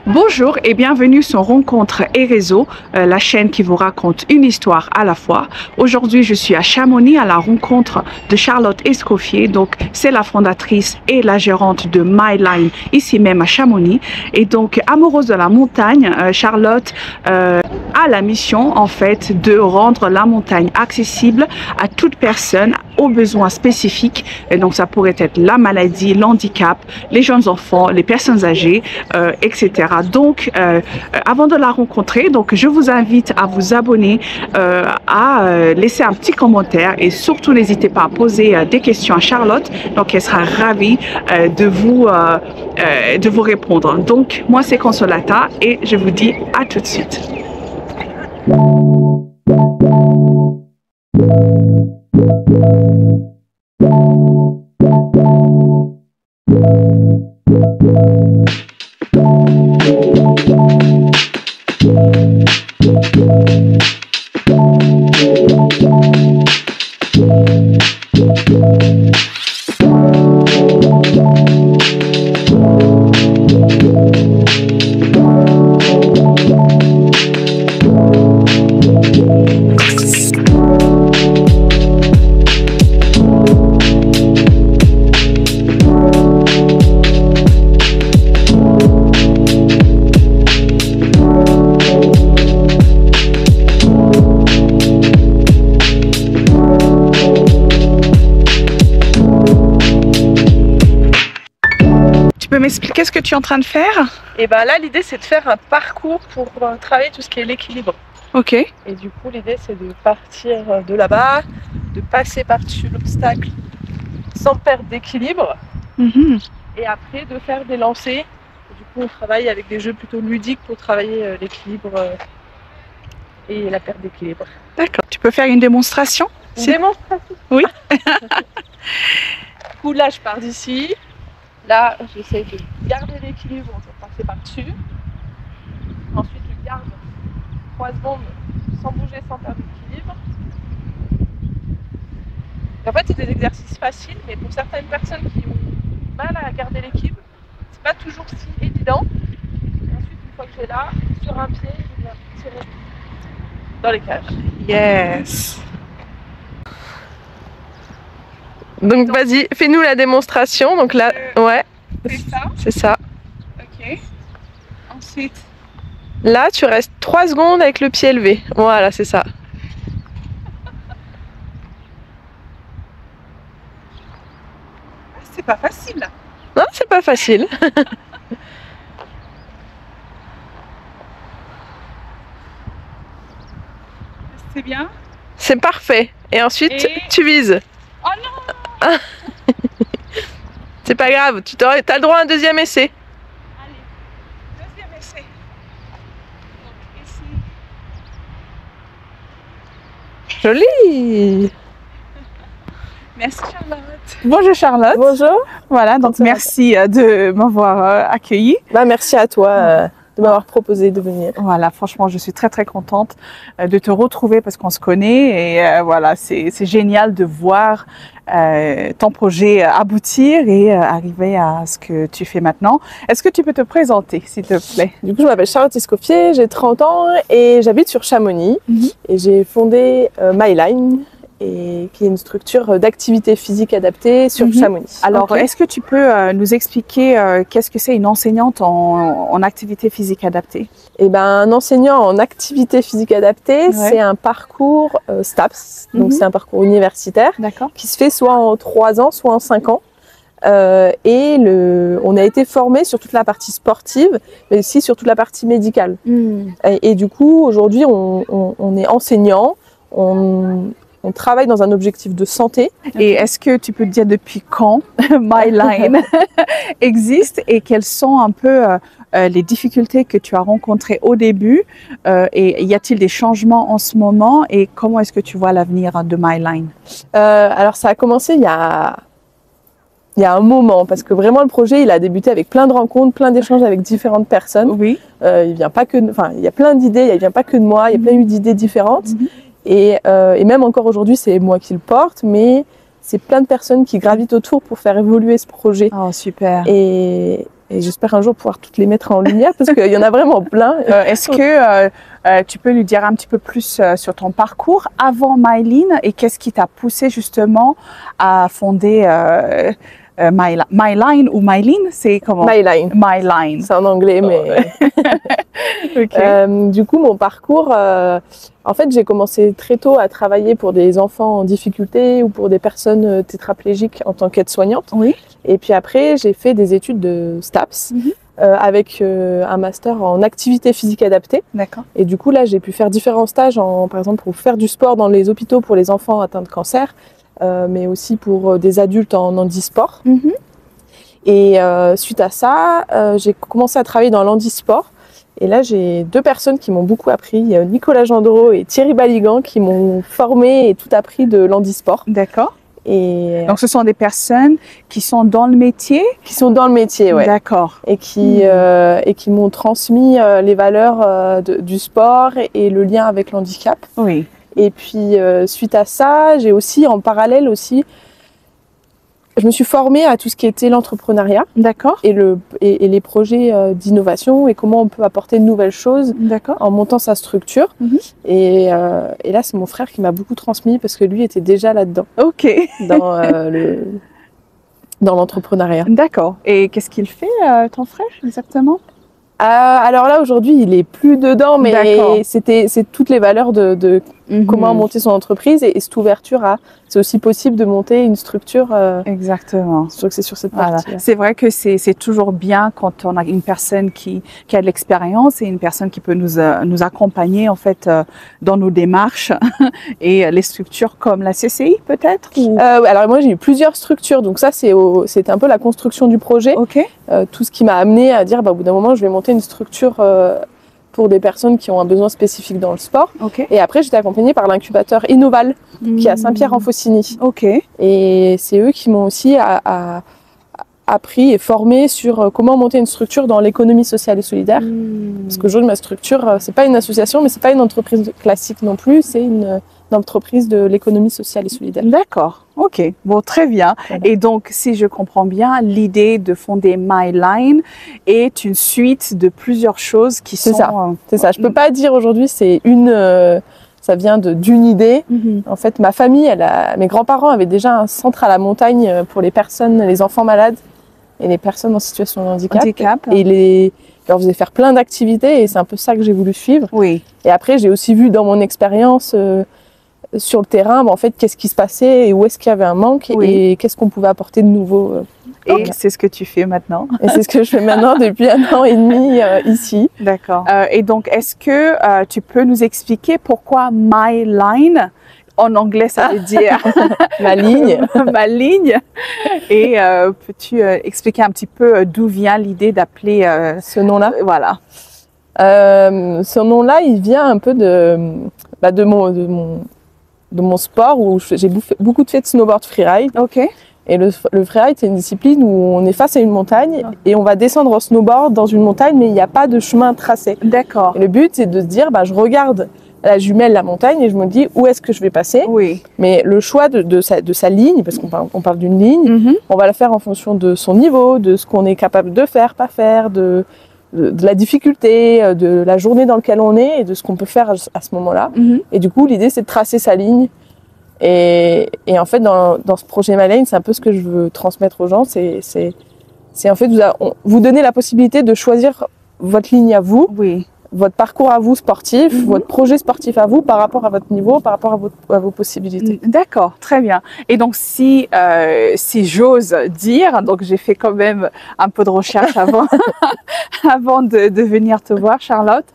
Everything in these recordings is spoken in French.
Bonjour et bienvenue sur Rencontres et Réseaux, la chaîne qui vous raconte une histoire à la fois. Aujourd'hui, je suis à Chamonix à la rencontre de Charlotte Escoffier. Donc, c'est la fondatrice et la gérante de MyLine, ici même à Chamonix. Et donc, amoureuse de la montagne, Charlotte a la mission en fait de rendre la montagne accessible à toute personne aux besoins spécifiques. Et donc, ça pourrait être la maladie, l'handicap, les jeunes enfants, les personnes âgées, etc. Donc, avant de la rencontrer, donc, je vous invite à vous abonner, à laisser un petit commentaire et surtout n'hésitez pas à poser des questions à Charlotte. Donc, elle sera ravie de vous répondre. Donc, moi, c'est Consolata et je vous dis à tout de suite. Tu peux m'expliquer ce que tu es en train de faire? Et ben là, l'idée c'est de faire un parcours pour travailler tout ce qui est l'équilibre. Ok. Et du coup, l'idée c'est de partir de là-bas, de passer par-dessus l'obstacle sans perdre d'équilibre. Et après de faire des lancers. Et du coup, on travaille avec des jeux plutôt ludiques pour travailler l'équilibre et la perte d'équilibre. D'accord. Tu peux faire une démonstration? Une démonstration? Oui. Du coup, là, je pars d'ici. Là, j'essaie de garder l'équilibre pour passer par-dessus. Ensuite, je garde 3 secondes sans bouger, sans perdre l'équilibre. En fait, c'est des exercices faciles, mais pour certaines personnes qui ont mal à garder l'équilibre, c'est pas toujours si évident. Et ensuite, une fois que j'ai là, sur un pied, je viens tirer dans les cages. Yes. Donc vas-y, fais-nous la démonstration. Donc là, ouais, C'est ça. c'est ça. Ok. Ensuite. Là, tu restes 3 secondes avec le pied élevé. Voilà, c'est ça. C'est pas facile là. Non, c'est pas facile. C'est bien. C'est parfait. Et ensuite, Et- tu vises. Oh non. C'est pas grave, tu as le droit à un deuxième essai. Allez. Deuxième essai. Donc ici. Joli. Merci Charlotte. Bonjour Charlotte. Bonjour. Voilà, donc merci de m'avoir accueillie. Bah, merci à toi de m'avoir proposé de venir. Voilà, franchement, je suis très très contente de te retrouver parce qu'on se connaît et voilà, c'est génial de voir ton projet aboutir et arriver à ce que tu fais maintenant. Est-ce que tu peux te présenter, s'il te plaît? Du coup, je m'appelle Charlotte Escoffier, j'ai 30 ans et j'habite sur Chamonix. Et j'ai fondé MyLine, qui est une structure d'activité physique adaptée sur Chamonix. Alors, Ok. est-ce que tu peux nous expliquer qu'est-ce que c'est une enseignante en activité physique adaptée? Et ben, un enseignant en activité physique adaptée, c'est un parcours STAPS, donc c'est un parcours universitaire D'accord. qui se fait soit en 3 ans, soit en 5 ans. On a été formé sur toute la partie sportive, mais aussi sur toute la partie médicale. Et du coup, aujourd'hui, on est enseignant, on travaille dans un objectif de santé. Et est-ce que tu peux dire depuis quand MyLine existe et quelles sont un peu les difficultés que tu as rencontrées au début et y a-t-il des changements en ce moment et comment est-ce que tu vois l'avenir de MyLine? Alors ça a commencé il y a un moment, parce que vraiment le projet il a débuté avec plein de rencontres, plein d'échanges avec différentes personnes. Oui. Il y a plein d'idées, il vient pas que de moi, il y a plein d'idées différentes. Et même encore aujourd'hui, c'est moi qui le porte, mais c'est plein de personnes qui gravitent autour pour faire évoluer ce projet. Oh, super. Et Et j'espère un jour pouvoir toutes les mettre en lumière parce qu'il y en a vraiment plein. Est-ce que tu peux nous dire un petit peu plus sur ton parcours avant MyLean et qu'est-ce qui t'a poussé justement à fonder MyLine ou MyLean, c'est comment? MyLine. MyLine. C'est en anglais, mais... Okay. Du coup, mon parcours, en fait, j'ai commencé très tôt à travailler pour des enfants en difficulté ou pour des personnes tétraplégiques en tant qu'aide-soignante. Oui. Et puis après, j'ai fait des études de STAPS avec un master en activité physique adaptée. D'accord. Et du coup, là, j'ai pu faire différents stages, par exemple, pour faire du sport dans les hôpitaux pour les enfants atteints de cancer, mais aussi pour des adultes en handisport. Et suite à ça, j'ai commencé à travailler dans l'handisport. Et là, j'ai 2 personnes qui m'ont beaucoup appris. Il y a Nicolas Gendreau et Thierry Baligan qui m'ont formé et tout appris de l'handisport. D'accord. Et donc, ce sont des personnes qui sont dans le métier? Qui sont dans le métier, ouais. D'accord. Et qui m'ont transmis les valeurs du sport et le lien avec le handicap. Oui. Et puis, suite à ça, j'ai aussi, en parallèle aussi, je me suis formée à tout ce qui était l'entrepreneuriat. D'accord. Et les projets d'innovation et comment on peut apporter de nouvelles choses en montant sa structure. Et là, c'est mon frère qui m'a beaucoup transmis parce que lui était déjà là-dedans. Ok. Dans l'entrepreneuriat. D'accord. Et qu'est-ce qu'il fait, ton frère, exactement? Alors là, aujourd'hui, il est plus dedans, mais c'est toutes les valeurs de comment monter son entreprise et cette ouverture à... C'est aussi possible de monter une structure. Exactement. Je trouve que c'est sur cette partie. C'est vrai que c'est toujours bien quand on a une personne qui a de l'expérience et une personne qui peut nous accompagner en fait dans nos démarches et les structures comme la CCI peut-être. Alors moi j'ai eu plusieurs structures, donc ça c'était un peu la construction du projet. Tout ce qui m'a amené à dire au bout d'un moment je vais monter une structure pour des personnes qui ont un besoin spécifique dans le sport. Et après, j'étais accompagnée par l'incubateur Innoval, qui est à Saint-Pierre-en-Faucigny. Et c'est eux qui m'ont aussi appris et formé sur comment monter une structure dans l'économie sociale et solidaire. Parce qu'aujourd'hui, ma structure, c'est pas une association, mais c'est pas une entreprise classique non plus, c'est une entreprise de l'économie sociale et solidaire. D'accord, ok, bon, très bien. Voilà. Et donc, si je comprends bien, l'idée de fonder MyLine est une suite de plusieurs choses qui sont... C'est ça, je peux pas dire aujourd'hui c'est ça vient d'une idée. En fait, ma famille, mes grands-parents avaient déjà un centre à la montagne pour les personnes, les enfants malades et les personnes en situation de handicap. Et leur faisait faire plein d'activités et c'est un peu ça que j'ai voulu suivre. Et après, j'ai aussi vu dans mon expérience sur le terrain, en fait, qu'est-ce qui se passait et où est-ce qu'il y avait un manque et qu'est-ce qu'on pouvait apporter de nouveau. Et c'est ce que tu fais maintenant. Et c'est ce que je fais maintenant depuis 1 an et demi ici. D'accord. Et donc, est-ce que tu peux nous expliquer pourquoi MyLine? En anglais, ça veut dire ma ligne. Ma ligne. Et peux-tu expliquer un petit peu d'où vient l'idée d'appeler ce nom-là? Voilà. Ce nom-là, il vient un peu de mon sport où j'ai beaucoup fait de snowboard freeride. Et le freeride, c'est une discipline où on est face à une montagne et on va descendre en snowboard dans une montagne, mais il n'y a pas de chemin tracé. D'accord. Et le but, c'est de se dire, je regarde la jumelle, la montagne, et je me dis où est-ce que je vais passer. Mais le choix de sa ligne, parce qu'on parle d'une ligne, on va la faire en fonction de son niveau, de ce qu'on est capable de faire, pas faire, de la difficulté, de la journée dans laquelle on est et de ce qu'on peut faire à ce moment-là. Et du coup, l'idée, c'est de tracer sa ligne. Et en fait, dans ce projet MyLine, c'est un peu ce que je veux transmettre aux gens. C'est en fait, vous donner la possibilité de choisir votre ligne à vous, votre parcours à vous sportif, votre projet sportif à vous par rapport à votre niveau, par rapport à vos possibilités. D'accord, très bien. Et donc, si j'ose dire, donc j'ai fait quand même un peu de recherche avant, avant de venir te voir, Charlotte,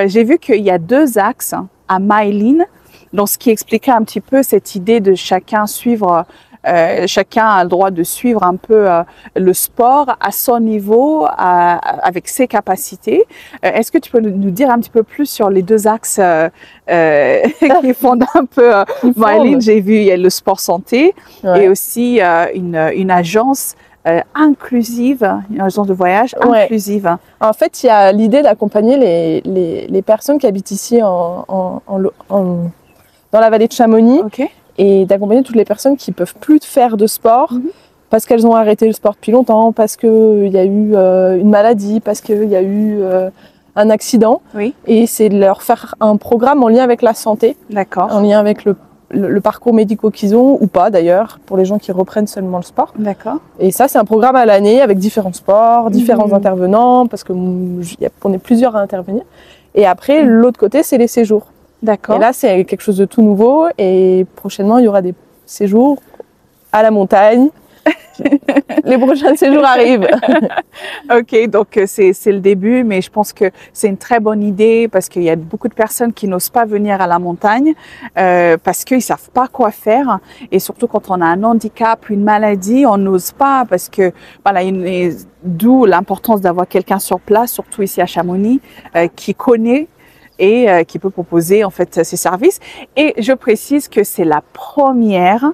j'ai vu qu'il y a 2 axes à MyLine. Donc, ce qui expliquait un petit peu cette idée de chacun suivre, chacun a le droit de suivre un peu le sport à son niveau, avec ses capacités. Est-ce que tu peux nous dire un petit peu plus sur les 2 axes qui fondent un peu MyLine? J'ai vu, il y a le sport santé et aussi une agence inclusive, une agence de voyage inclusive. En fait, il y a l'idée d'accompagner les personnes qui habitent ici dans la vallée de Chamonix et d'accompagner toutes les personnes qui ne peuvent plus faire de sport parce qu'elles ont arrêté le sport depuis longtemps, parce qu'il y a eu une maladie, parce qu'il y a eu un accident. Oui. Et c'est de leur faire un programme en lien avec la santé, D'accord. en lien avec le parcours médical qu'ils ont, ou pas d'ailleurs, pour les gens qui reprennent seulement le sport. D'accord. Et ça, c'est un programme à l'année avec différents sports, différents intervenants, parce qu'on est plusieurs à intervenir. Et après, l'autre côté, c'est les séjours. D'accord. Et là, c'est quelque chose de tout nouveau. Et prochainement, il y aura des séjours à la montagne. Les prochains séjours arrivent. Ok, donc c'est le début, mais je pense que c'est une très bonne idée parce qu'il y a beaucoup de personnes qui n'osent pas venir à la montagne parce qu'ils savent pas quoi faire, et surtout quand on a un handicap, une maladie, on n'ose pas parce que voilà, d'où l'importance d'avoir quelqu'un sur place, surtout ici à Chamonix, qui connaît et qui peut proposer en fait ses services. Et je précise que c'est la première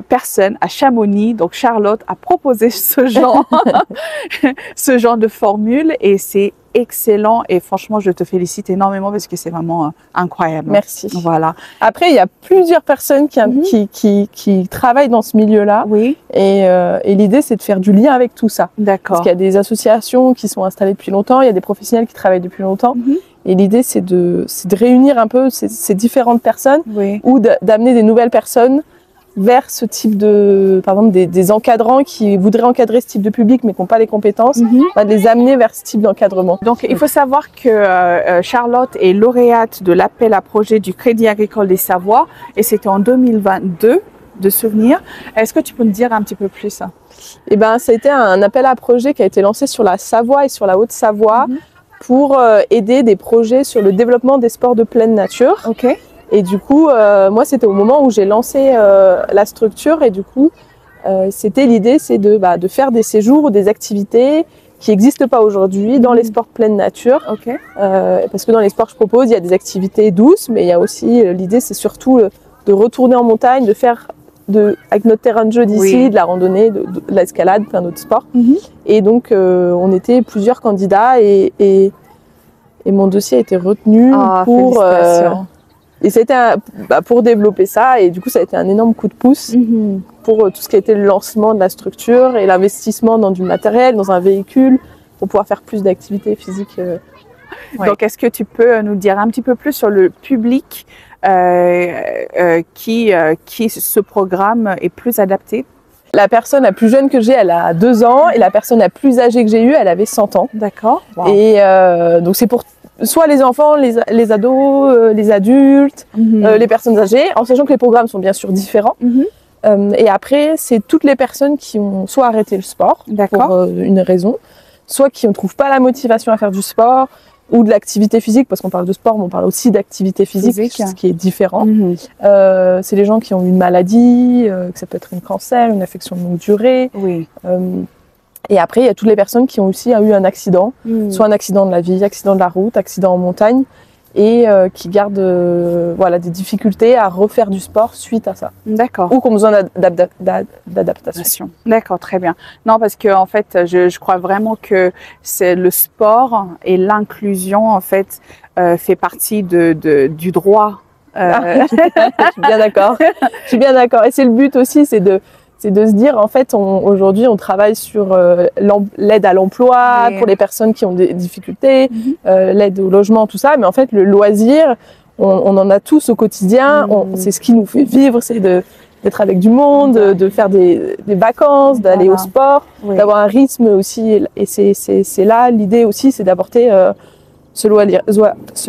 personne à Chamonix, donc Charlotte a proposé ce genre de formule, et c'est excellent, et franchement je te félicite énormément parce que c'est vraiment incroyable. Merci. Voilà. Après, il y a plusieurs personnes qui travaillent dans ce milieu-là. Oui. Et l'idée, c'est de faire du lien avec tout ça. D'accord. Parce qu'il y a des associations qui sont installées depuis longtemps, il y a des professionnels qui travaillent depuis longtemps. Et l'idée, c'est de réunir un peu ces différentes personnes, Oui. ou d'amener des nouvelles personnes vers ce type de, par exemple, des encadrants qui voudraient encadrer ce type de public mais qui n'ont pas les compétences, de les amener vers ce type d'encadrement. Donc, il faut savoir que Charlotte est lauréate de l'appel à projet du Crédit Agricole des Savoies, et c'était en 2022, de souvenir. Est-ce que tu peux me dire un petit peu plus? Eh ben, ça a été un appel à projet qui a été lancé sur la Savoie et sur la Haute-Savoie pour aider des projets sur le développement des sports de pleine nature. Ok. Et du coup, moi, c'était au moment où j'ai lancé la structure, et du coup, c'était l'idée, c'est de faire des séjours ou des activités qui n'existent pas aujourd'hui dans les sports pleine nature. Ok. Parce que dans les sports que je propose, il y a des activités douces, mais il y a aussi, l'idée, c'est surtout de retourner en montagne, de faire avec notre terrain de jeu d'ici, de la randonnée, de l'escalade, plein d'autres sports. Et donc, on était plusieurs candidats, et mon dossier a été retenu pour... Et ça a été pour développer ça, et du coup ça a été un énorme coup de pouce pour tout ce qui a été le lancement de la structure et l'investissement dans du matériel, dans un véhicule, pour pouvoir faire plus d'activités physiques. Donc est-ce que tu peux nous dire un petit peu plus sur le public qui ce programme est plus adapté? La personne la plus jeune que j'ai, elle a 2 ans, et la personne la plus âgée que j'ai eue, elle avait 100 ans. D'accord. Wow. Et donc c'est pour soit les enfants, les ados, les adultes, les personnes âgées, en sachant que les programmes sont bien sûr différents. Et après, c'est toutes les personnes qui ont soit arrêté le sport pour une raison, soit qui ne trouvent pas la motivation à faire du sport ou de l'activité physique, parce qu'on parle de sport, mais on parle aussi d'activité physique, ce qui est différent. C'est les gens qui ont une maladie, que ça peut être un cancer, une affection de longue durée. Oui. Et après, il y a toutes les personnes qui ont aussi eu un accident, soit un accident de la vie, accident de la route, accident en montagne, et qui gardent des difficultés à refaire du sport suite à ça. D'accord. Ou qui ont besoin d'adaptation. D'accord, très bien. Non, parce que en fait, je crois vraiment que c'est le sport et l'inclusion en fait fait partie du droit. Je suis bien d'accord. Je suis bien d'accord. Et c'est le but aussi, c'est de se dire, en fait, aujourd'hui, on travaille sur l'aide à l'emploi pour les personnes qui ont des difficultés, l'aide au logement, tout ça. Mais en fait, le loisir, on en a tous au quotidien. C'est ce qui nous fait vivre, c'est d'être avec du monde, de faire des vacances, d'aller au sport, d'avoir un rythme aussi. Et c'est là, l'idée aussi, c'est d'apporter ce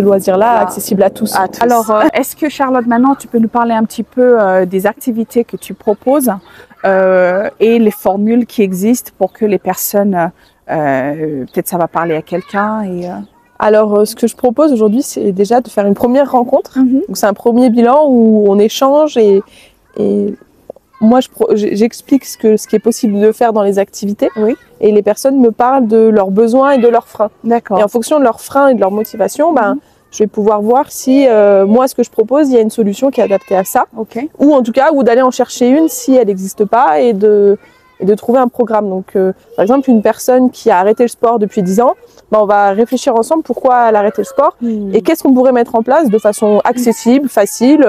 loisir-là accessible à tous. Alors, est-ce que Charlotte, maintenant, tu peux nous parler un petit peu des activités que tu proposes et les formules qui existent pour que les personnes, peut-être ça va parler à quelqu'un Alors, ce que je propose aujourd'hui, c'est déjà de faire une première rencontre. Donc, c'est un premier bilan où on échange, et moi, j'explique ce qui est possible de faire dans les activités. Et les personnes me parlent de leurs besoins et de leurs freins. D'accord. Et en fonction de leurs freins et de leur motivation, je vais pouvoir voir si, moi, ce que je propose, il y a une solution qui est adaptée à ça. Ou en tout cas, d'aller en chercher une si elle n'existe pas, et de trouver un programme. Donc, par exemple, une personne qui a arrêté le sport depuis 10 ans, on va réfléchir ensemble pourquoi elle a arrêté le sport et qu'est-ce qu'on pourrait mettre en place de façon accessible, facile.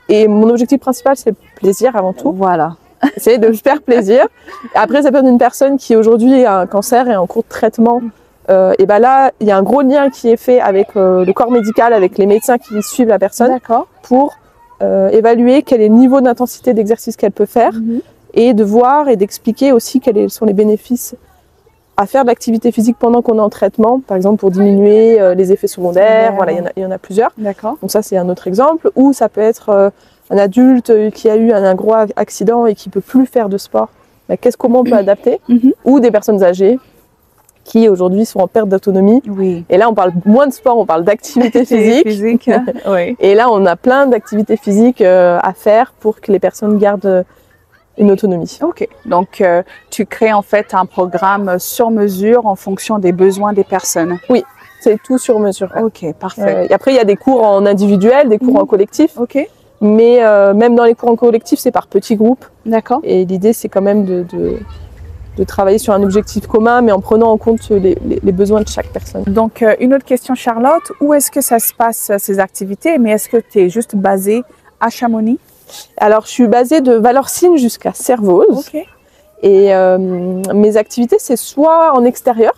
Et mon objectif principal, c'est le plaisir avant tout. Voilà. essayer de faire plaisir. Après, ça peut être une personne qui aujourd'hui a un cancer et est en cours de traitement. Et ben là, il y a un gros lien qui est fait avec le corps médical, avec les médecins qui suivent la personne pour évaluer quel est le niveau d'intensité d'exercice qu'elle peut faire et de voir et d'expliquer aussi quels sont les bénéfices à faire de l'activité physique pendant qu'on est en traitement, par exemple pour diminuer les effets secondaires. Voilà, il y en a plusieurs. Donc ça, c'est un autre exemple. Ou ça peut être un adulte qui a eu un gros accident et qui peut plus faire de sport. Mais comment on peut adapter? Ou des personnes âgées qui aujourd'hui sont en perte d'autonomie. Et là, on parle moins de sport, on parle d'activité physique. Et là, on a plein d'activités physiques à faire pour que les personnes gardent une autonomie. Ok, donc tu crées en fait un programme sur mesure en fonction des besoins des personnes. Oui, c'est tout sur mesure. Ok, parfait. Et après, il y a des cours en individuel, des cours en collectif. Ok. Mais même dans les cours en collectif, c'est par petits groupes. D'accord. Et l'idée, c'est quand même de travailler sur un objectif commun, mais en prenant en compte les besoins de chaque personne. Donc, une autre question, Charlotte. Où est-ce que ça se passe, ces activités? Mais est-ce que tu es juste basée à Chamonix? Alors, je suis basée de Valorcine jusqu'à Servoz. Et mes activités, c'est soit en extérieur,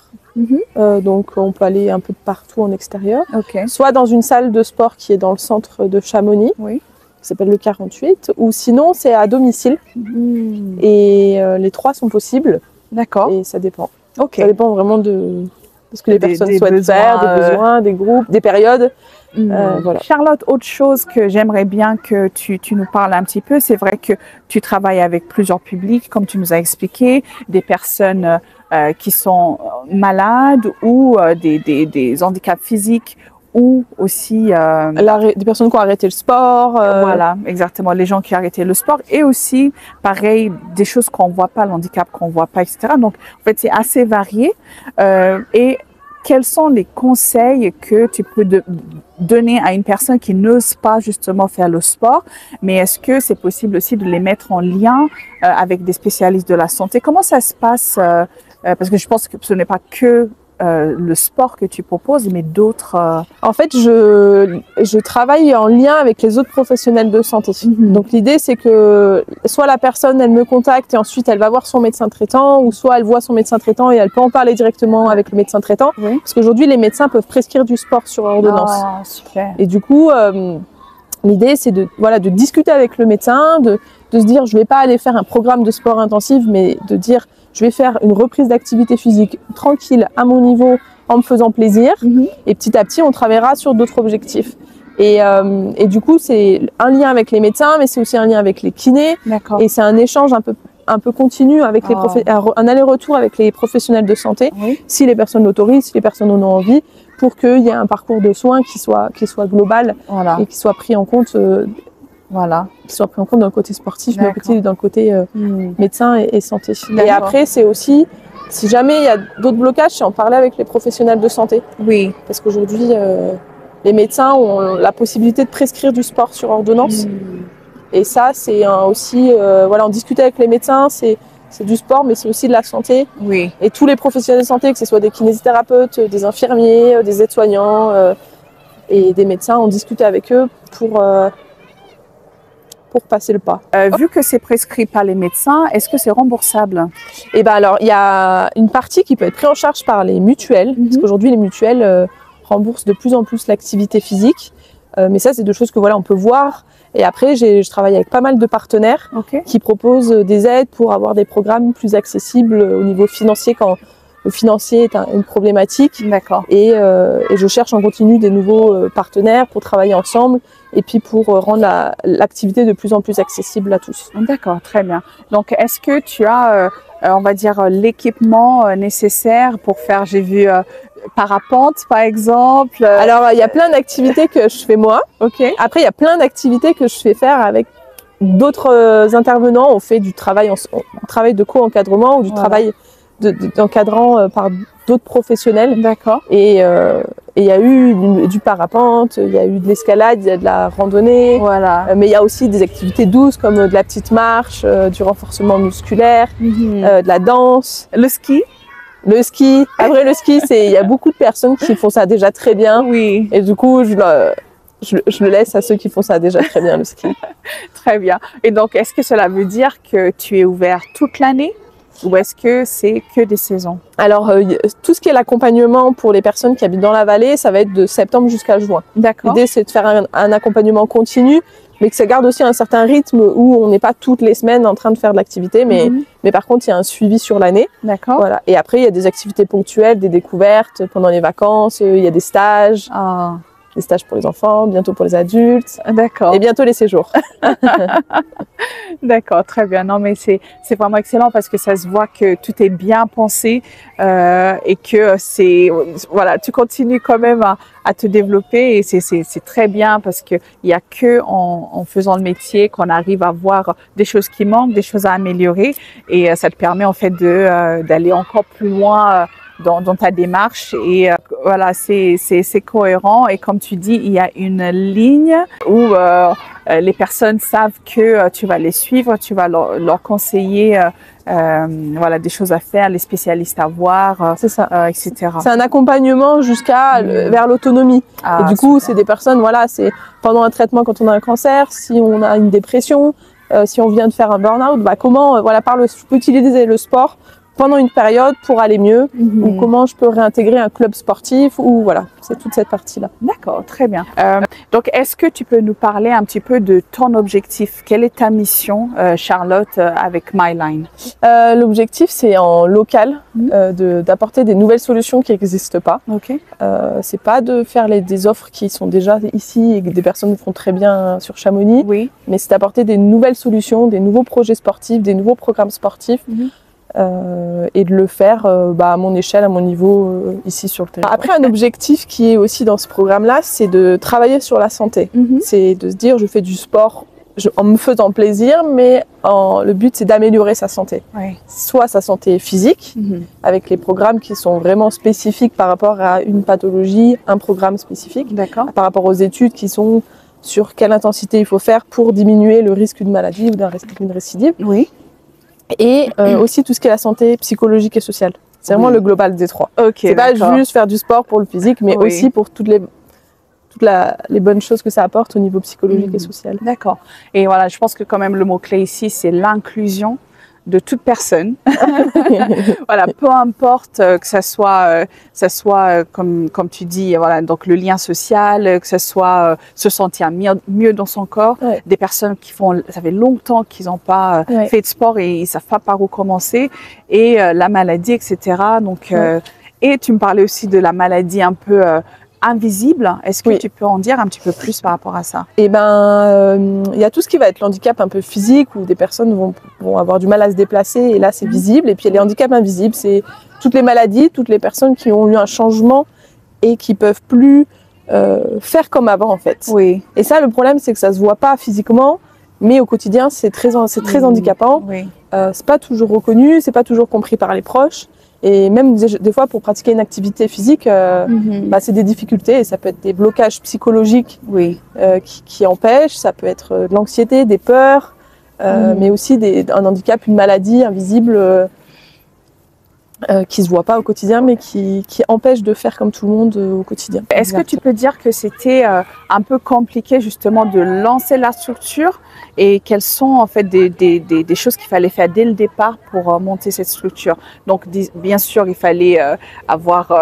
donc on peut aller un peu de partout en extérieur, soit dans une salle de sport qui est dans le centre de Chamonix, qui s'appelle le 48, ou sinon c'est à domicile. Et les trois sont possibles. D'accord. Et ça dépend. Ça dépend vraiment de ce que les personnes souhaitent faire, des besoins, des groupes, des périodes. Voilà. Charlotte, autre chose que j'aimerais bien que tu nous parles un petit peu, c'est vrai que tu travailles avec plusieurs publics, comme tu nous as expliqué, des personnes qui sont malades ou des handicaps physiques ou aussi des personnes qui ont arrêté le sport. Voilà, exactement, les gens qui ont arrêté le sport et aussi, pareil, des choses qu'on voit pas, l'handicap qu'on voit pas, etc. Donc, en fait, c'est assez varié. Et quels sont les conseils que tu peux donner à une personne qui n'ose pas justement faire le sport, mais est-ce que c'est possible aussi de les mettre en lien avec des spécialistes de la santé? Comment ça se passe? Parce que je pense que ce n'est pas que le sport que tu proposes, mais d'autres... En fait, je travaille en lien avec les autres professionnels de santé. Donc l'idée, c'est que soit la personne, elle me contacte et ensuite elle va voir son médecin traitant, ou soit elle voit son médecin traitant et elle peut en parler directement avec le médecin traitant. Parce qu'aujourd'hui, les médecins peuvent prescrire du sport sur ordonnance. Ah, super. Et du coup, l'idée, c'est de discuter avec le médecin, de se dire, je vais pas aller faire un programme de sport intensif, mais de dire, je vais faire une reprise d'activité physique tranquille, à mon niveau, en me faisant plaisir. Et petit à petit, on travaillera sur d'autres objectifs. Et du coup, c'est un lien avec les médecins, mais c'est aussi un lien avec les kinés. Et c'est un échange un peu continu avec un aller-retour avec les professionnels de santé, si les personnes l'autorisent, si les personnes en ont envie, pour qu'il y ait un parcours de soins qui soit global et qui soit pris en compte. Qui soit pris en compte dans le côté sportif, mais aussi dans le côté médecin et santé. Et après, c'est aussi, si jamais il y a d'autres blocages, c'est en parler avec les professionnels de santé. Parce qu'aujourd'hui, les médecins ont la possibilité de prescrire du sport sur ordonnance. Et ça, c'est aussi, en discuter avec les médecins, c'est du sport, mais c'est aussi de la santé. Et tous les professionnels de santé, que ce soit des kinésithérapeutes, des infirmiers, des aides-soignants et des médecins, on discute avec eux pour passer le pas. Vu que c'est prescrit par les médecins, est-ce que c'est remboursable? Eh ben alors, il y a une partie qui peut être prise en charge par les mutuelles, parce qu'aujourd'hui les mutuelles remboursent de plus en plus l'activité physique. Mais ça, c'est deux choses que on peut voir. Et après, je travaille avec pas mal de partenaires qui proposent des aides pour avoir des programmes plus accessibles au niveau financier quand le financier est une problématique. Et je cherche en continu des nouveaux partenaires pour travailler ensemble et puis pour rendre l'activité de plus en plus accessible à tous. D'accord, très bien. Donc, est-ce que tu as, on va dire, l'équipement nécessaire pour faire, j'ai vu, parapente par exemple? Alors, il y a plein d'activités que je fais moi. Après, il y a plein d'activités que je fais faire avec d'autres intervenants. On fait du travail, on travaille de co-encadrement ou du travail d'encadrant par d'autres professionnels. Et il y a eu du parapente, il y a eu de l'escalade, il y a de la randonnée. Mais il y a aussi des activités douces comme de la petite marche, du renforcement musculaire, de la danse. Le ski? Le ski. Après le ski, il y a beaucoup de personnes qui font ça déjà très bien. Et du coup, je le laisse à ceux qui font ça déjà très bien, le ski. Très bien. Et donc, est-ce que cela veut dire que tu es ouvert toute l'année ou est-ce que c'est que des saisons? Alors, tout ce qui est l'accompagnement pour les personnes qui habitent dans la vallée, ça va être de septembre jusqu'à juin. D'accord. L'idée, c'est de faire un accompagnement continu, mais que ça garde aussi un certain rythme où on n'est pas toutes les semaines en train de faire de l'activité, mais par contre, il y a un suivi sur l'année. D'accord. Voilà. Et après, il y a des activités ponctuelles, des découvertes pendant les vacances, il y a des stages. Ah. Des stages pour les enfants, bientôt pour les adultes. D'accord. Et bientôt les séjours. D'accord, très bien. Non, mais c'est vraiment excellent parce que ça se voit que tout est bien pensé et que voilà, tu continues quand même à te développer et c'est très bien parce que il y a que en faisant le métier qu'on arrive à voir des choses qui manquent, des choses à améliorer et ça te permet en fait d'aller encore plus loin. Dans ta démarche et voilà, c'est cohérent et comme tu dis, il y a une ligne où les personnes savent que tu vas les suivre, tu vas leur conseiller voilà, des choses à faire, les spécialistes à voir, c'est ça. etc. C'est un accompagnement jusqu'à vers l'autonomie. Ah, et du coup, super. c'est des personnes, voilà, c'est pendant un traitement quand on a un cancer, si on a une dépression, si on vient de faire un burn-out, bah comment, voilà, je peux utiliser le sport pendant une période pour aller mieux, ou comment je peux réintégrer un club sportif, ou voilà, c'est toute cette partie-là. D'accord, très bien. Donc, est-ce que tu peux nous parler un petit peu de ton objectif? Quelle est ta mission, Charlotte, avec MyLine? L'objectif, c'est en local, d'apporter des nouvelles solutions qui n'existent pas. Ok. C'est pas de faire des offres qui sont déjà ici et que des personnes font très bien sur Chamonix, Oui. mais c'est d'apporter des nouvelles solutions, des nouveaux projets sportifs, des nouveaux programmes sportifs. Et de le faire à mon échelle, à mon niveau, ici sur le territoire. Après, un objectif qui est aussi dans ce programme-là, c'est de travailler sur la santé. C'est de se dire, je fais du sport en me faisant plaisir, mais le but, c'est d'améliorer sa santé. Oui. Soit sa santé physique, avec les programmes qui sont vraiment spécifiques par rapport à une pathologie, un programme spécifique. D'accord. Par rapport aux études qui sont sur quelle intensité il faut faire pour diminuer le risque d'une maladie ou d'une récidive. Oui. Et aussi tout ce qui est la santé psychologique et sociale. C'est vraiment le global des trois. Ok. C'est pas juste faire du sport pour le physique, mais aussi pour toutes les bonnes choses que ça apporte au niveau psychologique et social. D'accord. Et voilà, je pense que quand même le mot-clé ici, c'est l'inclusion de toute personne. Voilà, peu importe que ça soit comme tu dis, voilà, donc le lien social, que ça soit se sentir mieux dans son corps. Ouais. Des personnes ça fait longtemps qu'ils n'ont pas fait de sport et ils savent pas par où commencer. Et la maladie, etc. Donc, et tu me parlais aussi de la maladie un peu invisible. Est-ce que tu peux en dire un petit peu plus par rapport à ça? Eh ben, il y a tout ce qui va être l'handicap un peu physique où des personnes vont avoir du mal à se déplacer et là c'est visible. Et puis il y a les handicaps invisibles, c'est toutes les maladies, toutes les personnes qui ont eu un changement et qui peuvent plus faire comme avant en fait. Oui. Et ça, le problème, c'est que ça se voit pas physiquement, mais au quotidien, c'est très handicapant. Oui. C'est pas toujours reconnu, c'est pas toujours compris par les proches. Et même des fois, pour pratiquer une activité physique, c'est des difficultés. Et ça peut être des blocages psychologiques qui empêchent. Ça peut être de l'anxiété, des peurs, mais aussi un handicap, une maladie invisible qui se voit pas au quotidien, mais qui empêche de faire comme tout le monde au quotidien. Est-ce que tu peux dire que c'était un peu compliqué justement de lancer la structure et quelles sont en fait des choses qu'il fallait faire dès le départ pour monter cette structure? Donc bien sûr il fallait avoir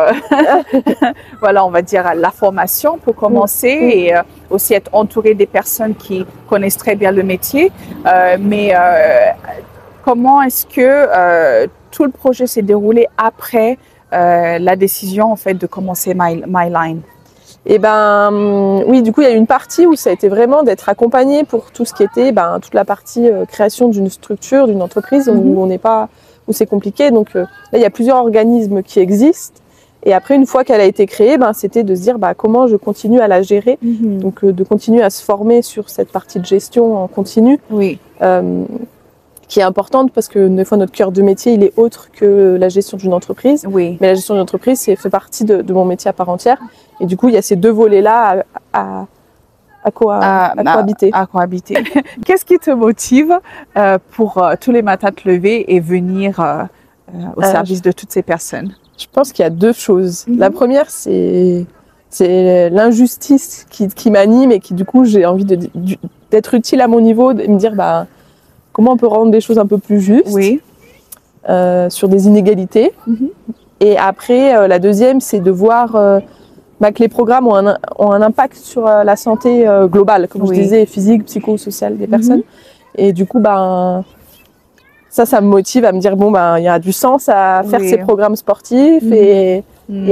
voilà, on va dire la formation pour commencer et aussi être entouré des personnes qui connaissent très bien le métier, mais comment est-ce que tout le projet s'est déroulé après la décision en fait de commencer MyLine? Eh ben oui, du coup il y a une partie où ça a été vraiment d'être accompagné pour tout ce qui était toute la partie création d'une structure, d'une entreprise où c'est compliqué. Donc là il y a plusieurs organismes qui existent. Et après, une fois qu'elle a été créée, c'était de se dire comment je continue à la gérer. Donc de continuer à se former sur cette partie de gestion en continu. Oui. Qui est importante parce que des fois notre cœur de métier il est autre que la gestion d'une entreprise. Oui. Mais la gestion d'une entreprise fait partie de mon métier à part entière. Et du coup il y a ces deux volets-là à cohabiter. Qu'est-ce qui te motive pour tous les matins te lever et venir au service de toutes ces personnes? Je pense qu'il y a deux choses. La première c'est c'est l'injustice qui m'anime et qui du coup j'ai envie d'être utile à mon niveau, de me dire comment on peut rendre des choses un peu plus justes sur des inégalités. Et après la deuxième, c'est de voir que les programmes ont un impact sur la santé globale, comme je disais, physique, psychosociale des personnes. Et du coup ça me motive à me dire il y a du sens à faire ces programmes sportifs et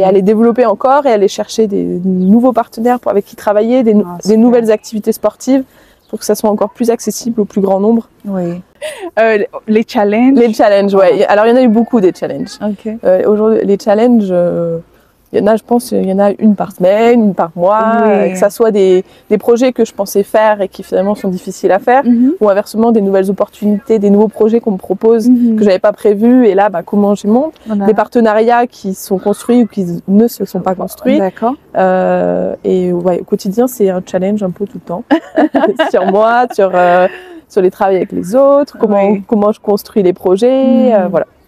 à les développer encore et à aller chercher des nouveaux partenaires avec qui travailler, des nouvelles activités sportives pour que ça soit encore plus accessible au plus grand nombre. Les challenges. Les challenges, Alors il y en a eu beaucoup des challenges. Aujourd'hui, les challenges, il y en a, je pense, il y en a une par semaine, une par mois, que ça soit des projets que je pensais faire et qui finalement sont difficiles à faire, ou inversement des nouvelles opportunités, des nouveaux projets qu'on me propose que j'avais pas prévus, et là, comment j'y monte, des partenariats qui sont construits ou qui ne se sont pas construits. D'accord. Et au quotidien, c'est un challenge un peu tout le temps sur moi, sur les travaux avec les autres, comment je construis les projets,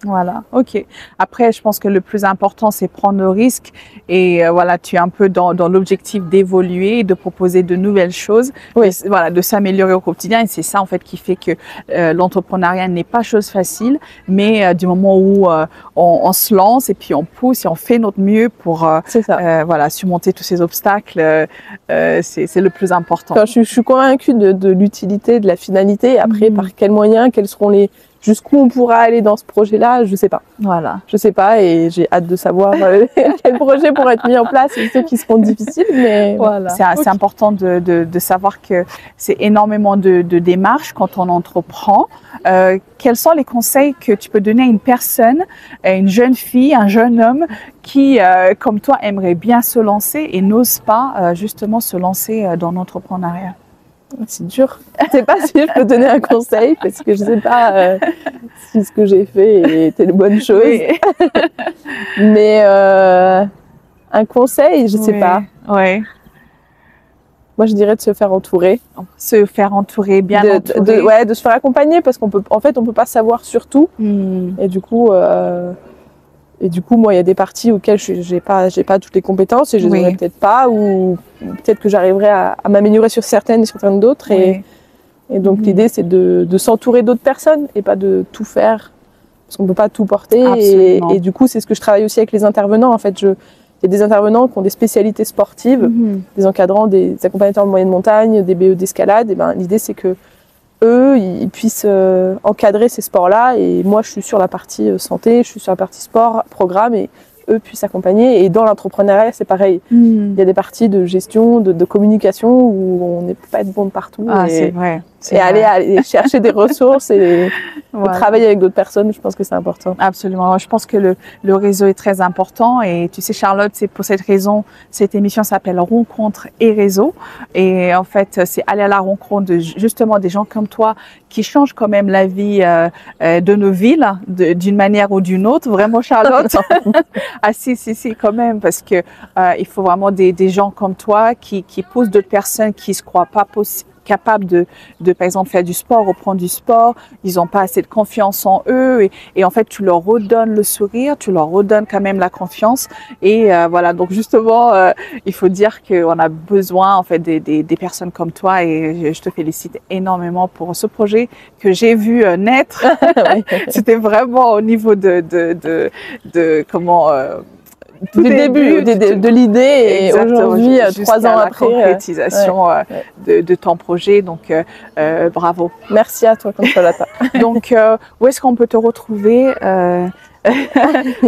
Voilà, ok. Après, je pense que le plus important, c'est prendre le risque et tu es un peu dans l'objectif d'évoluer, de proposer de nouvelles choses, de s'améliorer au quotidien. Et c'est ça, en fait, qui fait que l'entrepreneuriat n'est pas chose facile, mais du moment où on se lance et puis on pousse et on fait notre mieux pour surmonter tous ces obstacles, c'est le plus important. Enfin, je suis convaincue de l'utilité, de la finalité. Après, par quels moyens, quels seront jusqu'où on pourra aller dans ce projet-là, je sais pas. Je sais pas et j'ai hâte de savoir quel projet pourra être mis en place et ceux qui seront difficiles. Mais c'est important de savoir que c'est énormément de démarches quand on entreprend. Quels sont les conseils que tu peux donner à une personne, une jeune fille, un jeune homme qui, comme toi, aimerait bien se lancer et n'ose pas justement se lancer dans l'entrepreneuriat? C'est dur. Je sais pas si je peux donner un conseil parce que je sais pas si ce que j'ai fait était une bonne chose. Mais un conseil, je sais pas. Moi, je dirais de se faire entourer. Se faire entourer, bien entourer. De se faire accompagner parce qu'on peut pas savoir sur tout. Et du coup, moi, il y a des parties auxquelles j'ai pas toutes les compétences et je les aurais peut-être pas, ou peut-être que j'arriverai à m'améliorer sur certaines et sur certaines d'autres. Et donc, l'idée, c'est de s'entourer d'autres personnes et pas de tout faire parce qu'on peut pas tout porter. Et du coup, c'est ce que je travaille aussi avec les intervenants. En fait, il y a des intervenants qui ont des spécialités sportives, des encadrants, des accompagnateurs de moyenne montagne, des BE d'escalade. Et l'idée, c'est que eux, ils puissent encadrer ces sports-là, et moi je suis sur la partie santé, je suis sur la partie sport, programme, et eux puissent accompagner. Et dans l'entrepreneuriat, c'est pareil. Il y a des parties de gestion, de communication où on ne peut pas être bon de partout. C'est vrai. Et aller chercher des ressources et travailler avec d'autres personnes, je pense que c'est important. Absolument. Je pense que le réseau est très important. Et tu sais, Charlotte, c'est pour cette raison, cette émission s'appelle Rencontre et Réseau. Et en fait, c'est aller à la rencontre de justement des gens comme toi qui changent quand même la vie de nos villes d'une manière ou d'une autre. Vraiment, Charlotte. Si, quand même. Parce que il faut vraiment des gens comme toi qui poussent d'autres personnes qui se croient pas capables de par exemple faire du sport, reprendre du sport, ils n'ont pas assez de confiance en eux et en fait tu leur redonnes le sourire, tu leur redonnes quand même la confiance et donc justement il faut dire qu'on a besoin en fait des personnes comme toi et je te félicite énormément pour ce projet que j'ai vu naître. C'était vraiment au niveau de comment du début de l'idée et aujourd'hui, 3 ans après, la concrétisation de ton projet. Donc, bravo. Merci à toi, Consolata. Donc, où est-ce qu'on peut te retrouver?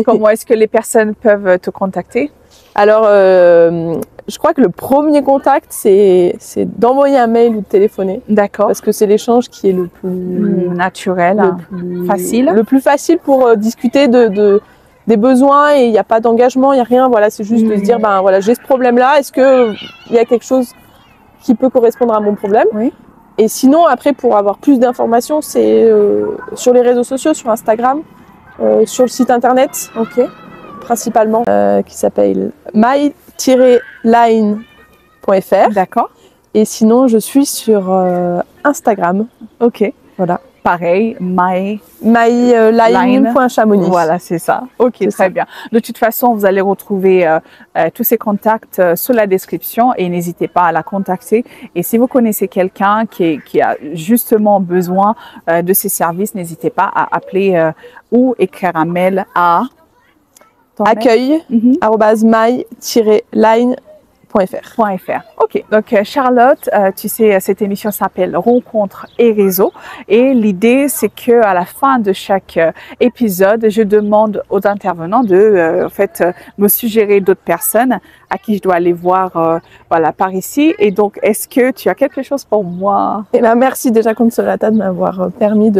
Comment est-ce que les personnes peuvent te contacter? Alors, je crois que le premier contact, c'est d'envoyer un mail ou de téléphoner. D'accord. Parce que c'est l'échange qui est le plus naturel, facile. Le plus facile pour discuter des besoins et il n'y a pas d'engagement, il n'y a rien. Voilà, c'est juste de se dire, j'ai ce problème-là. Est-ce qu'il y a quelque chose qui peut correspondre à mon problème? Et sinon, après, pour avoir plus d'informations, c'est sur les réseaux sociaux, sur Instagram, sur le site internet, principalement, qui s'appelle my-line.fr. D'accord. Et sinon, je suis sur Instagram. Ok. Voilà. pareil, myline.chamonix. Voilà, c'est ça. Ok, très bien. De toute façon, vous allez retrouver tous ces contacts sous la description et n'hésitez pas à la contacter. Et si vous connaissez quelqu'un qui a justement besoin de ces services, n'hésitez pas à appeler ou écrire un mail à accueil@my-line.fr. Ok, donc Charlotte, tu sais, cette émission s'appelle Rencontres et réseaux et l'idée c'est que à la fin de chaque épisode, je demande aux intervenants de me suggérer d'autres personnes à qui je dois aller voir voilà, par ici. Et donc, est-ce que tu as quelque chose pour moi? Eh ben, merci déjà Consolata de m'avoir permis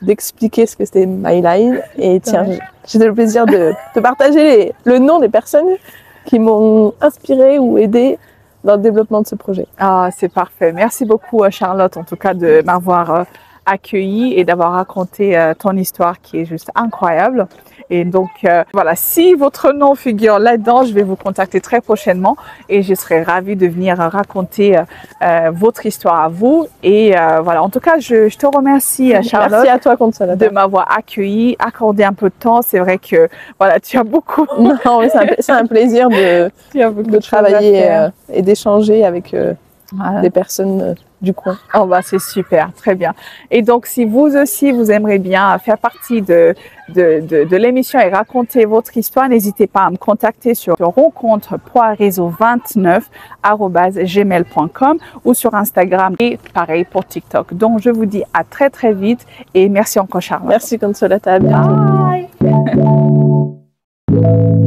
d'expliquer ce que c'était MyLine. Et tiens, j'ai le plaisir de partager le nom des personnes qui m'ont inspiré ou aidé dans le développement de ce projet. Ah, c'est parfait. Merci beaucoup Charlotte, en tout cas, de m'avoir accueilli et d'avoir raconté ton histoire qui est juste incroyable. Et donc, voilà, si votre nom figure là-dedans, je vais vous contacter très prochainement et je serai ravie de venir raconter votre histoire à vous. Et voilà, en tout cas, je te remercie, Charlotte. Merci à toi, Consolata, de m'avoir accueilli, accordé un peu de temps. C'est vrai que, voilà, tu as beaucoup... Non, c'est un plaisir de travailler et d'échanger avec des personnes du coin. Oh bah c'est super, très bien. Et donc si vous aussi vous aimeriez bien faire partie de l'émission et raconter votre histoire, n'hésitez pas à me contacter sur rencontre.réseau29@gmail.com ou sur Instagram et pareil pour TikTok. Donc je vous dis à très très vite et merci encore Charlotte. Merci Consolata, à bientôt. Bye.